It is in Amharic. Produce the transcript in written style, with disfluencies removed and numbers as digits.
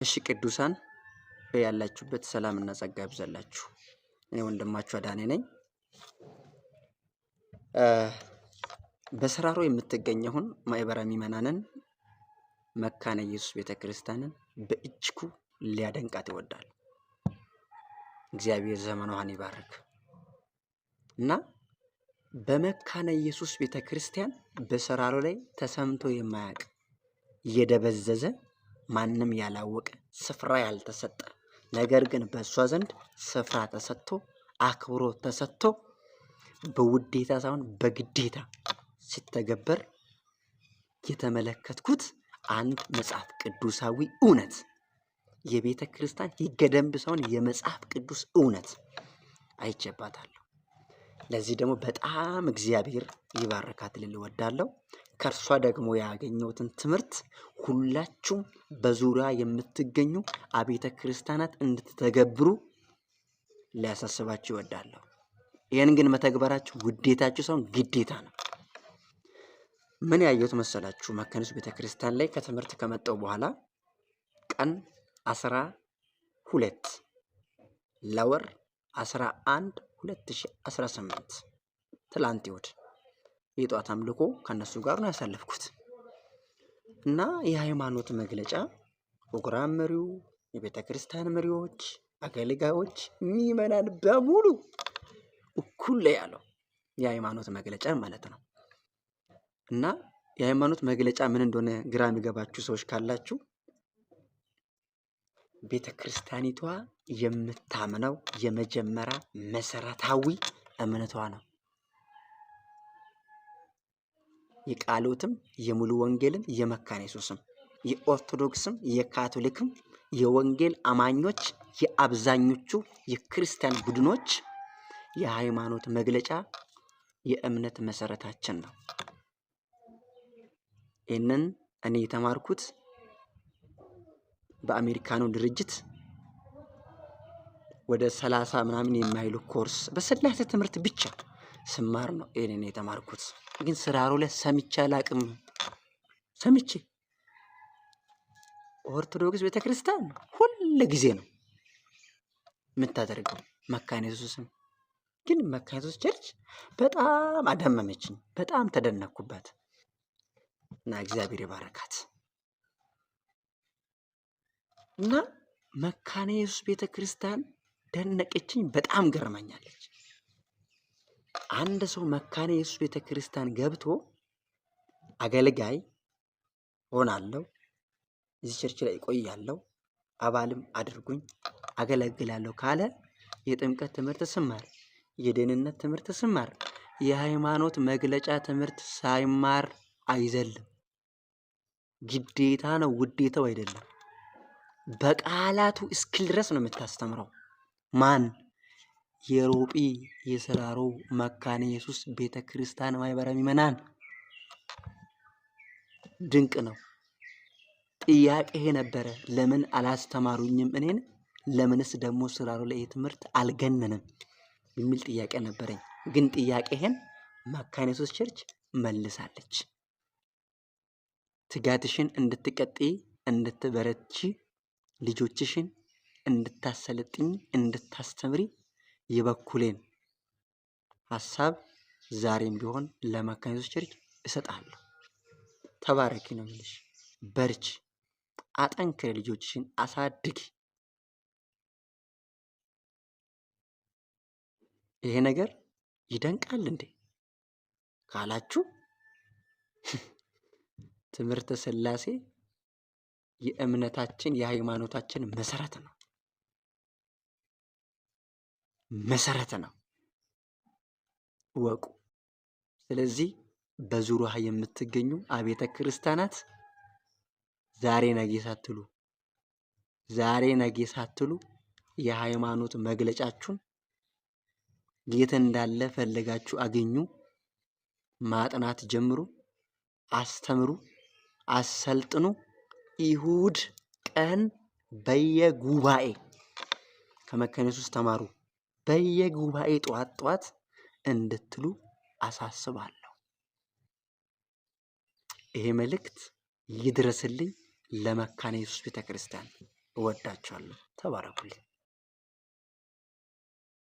እሺ ቅዱሳን ያላችሁበት ሰላምና ጸጋ ይብዛላችሁ። እኔ ወንድማችሁ አዳኔ ነኝ። በስራሮ የምትገኘውን ማህበረ ምእመናንን መካነ ኢየሱስ ቤተክርስቲያንን በእጅጉ ሊያደንቃት ይወዳል። እግዚአብሔር ዘመኗን ይባርክ እና በመካነ ኢየሱስ ቤተክርስቲያን በስራሮ ላይ ተሰምቶ የማያውቅ የደበዘዘ ማንም ያላወቀ ስፍራ ያልተሰጠ ነገር ግን በእሷ ዘንድ ስፍራ ተሰጥቶ አክብሮት ተሰጥቶ በውዴታ ሳይሆን በግዴታ ሲተገበር የተመለከትኩት አንድ መጽሐፍ ቅዱሳዊ እውነት የቤተ ክርስቲያን ሕገ ደንብ ሳይሆን የመጽሐፍ ቅዱስ እውነት አይቼባታለሁ። ለዚህ ደግሞ በጣም እግዚአብሔር ይባርካት ልል እወዳለሁ። ከእርሷ ደግሞ ያገኘሁትን ትምህርት ሁላችሁም በዙሪያ የምትገኙ አብያተ ክርስቲያናት እንድትተገብሩ ሊያሳስባችሁ እወዳለሁ። ይህን ግን መተግበራችሁ ውዴታችሁ ሳይሆን ግዴታ ነው። ምን ያየሁት መሰላችሁ? መካነ ኢየሱስ ቤተክርስቲያን ላይ ከትምህርት ከመጣሁ በኋላ ቀን 12 ለወር 11 2018 ትላንት ይሁድ የጧት አምልኮ ከነሱ ጋር ነው ያሳለፍኩት እና የሃይማኖት መግለጫ ፕሮግራም መሪው፣ የቤተ ክርስቲያን መሪዎች፣ አገልጋዮች፣ ምእመናን በሙሉ እኩል ላይ ያለው የሃይማኖት መግለጫ ማለት ነው። እና የሃይማኖት መግለጫ ምን እንደሆነ ግራ የሚገባችሁ ሰዎች ካላችሁ ቤተ ክርስቲያኒቷ የምታምነው የመጀመሪያ መሰረታዊ እምነቷ ነው። የቃሎትም የሙሉ ወንጌልም የመካነ ኢየሱስም የኦርቶዶክስም የካቶሊክም የወንጌል አማኞች የአብዛኞቹ የክርስቲያን ቡድኖች የሃይማኖት መግለጫ የእምነት መሰረታችን ነው። ይህንን እኔ የተማርኩት በአሜሪካኑ ድርጅት ወደ 30 ምናምን የማይሉ ኮርስ በስላሴ ትምህርት ብቻ ስማር ነው ይሄንን የተማርኩት። ግን ስራሮ ላይ ሰምቼ አላቅም። ሰምቼ ኦርቶዶክስ ቤተክርስቲያን ሁሉ ጊዜ ነው የምታደርገው መካነ ኢየሱስም ግን መካነ ኢየሱስ ቸርች በጣም አደመመችኝ። በጣም ተደነኩባት እና እግዚአብሔር ይባርካት እና መካነ ኢየሱስ ቤተክርስቲያን ደነቀችኝ። በጣም ገርመኛለች። አንድ ሰው መካነ ኢየሱስ ቤተክርስቲያን ገብቶ አገልጋይ ሆናለሁ፣ እዚህ ቸርች ላይ እቆያለሁ፣ አባልም አድርጉኝ አገለግላለሁ ካለ የጥምቀት ትምህርት ስማር፣ የደህንነት ትምህርት ስማር፣ የሃይማኖት መግለጫ ትምህርት ሳይማር አይዘልም። ግዴታ ነው፣ ውዴታው አይደለም። በቃላቱ እስክል ድረስ ነው የምታስተምረው። ማን? የሮጲ የስራሮ መካነ ኢየሱስ ቤተክርስቲያን ማህበረ ምእመናን። ድንቅ ነው። ጥያቄ ነበረ፣ ለምን አላስተማሩኝም እኔን? ለምንስ ደግሞ ስራሮ ላይ ትምህርት አልገነንም የሚል ጥያቄ ነበረኝ። ግን ጥያቄህን መካነ ኢየሱስ ቸርች መልሳለች። ትጋትሽን እንድትቀጥይ እንድትበረቺ ልጆችሽን እንድታሰለጥኝ እንድታስተምሪ የበኩሌን ሐሳብ ዛሬም ቢሆን ለመካነ ኢየሱስ ቸርች እሰጣለሁ። ተባረኪ ነው የምልሽ። በርቺ፣ አጠንክሪ፣ ልጆችሽን አሳድጊ። ይሄ ነገር ይደንቃል እንዴ ካላችሁ ትምህርተ ሥላሴ የእምነታችን የሃይማኖታችን መሰረት ነው። መሰረት ነው ወቁ። ስለዚህ በዙሪያ የምትገኙ አብያተ ክርስቲያናት ዛሬ ነገ ሳትሉ የሃይማኖት መግለጫችሁን የት እንዳለ ፈልጋችሁ አገኙ፣ ማጥናት ጀምሩ፣ አስተምሩ፣ አሰልጥኑ። ይሁድ ቀን በየጉባኤ ከመካነ ኢየሱስ ተማሩ። በየጉባኤ ጧት እንድትሉ አሳስባለሁ። ይሄ መልእክት ይድረስልኝ ለመካነ ኢየሱስ ቤተክርስቲያን። እወዳችኋለሁ። ተባረኩልኝ።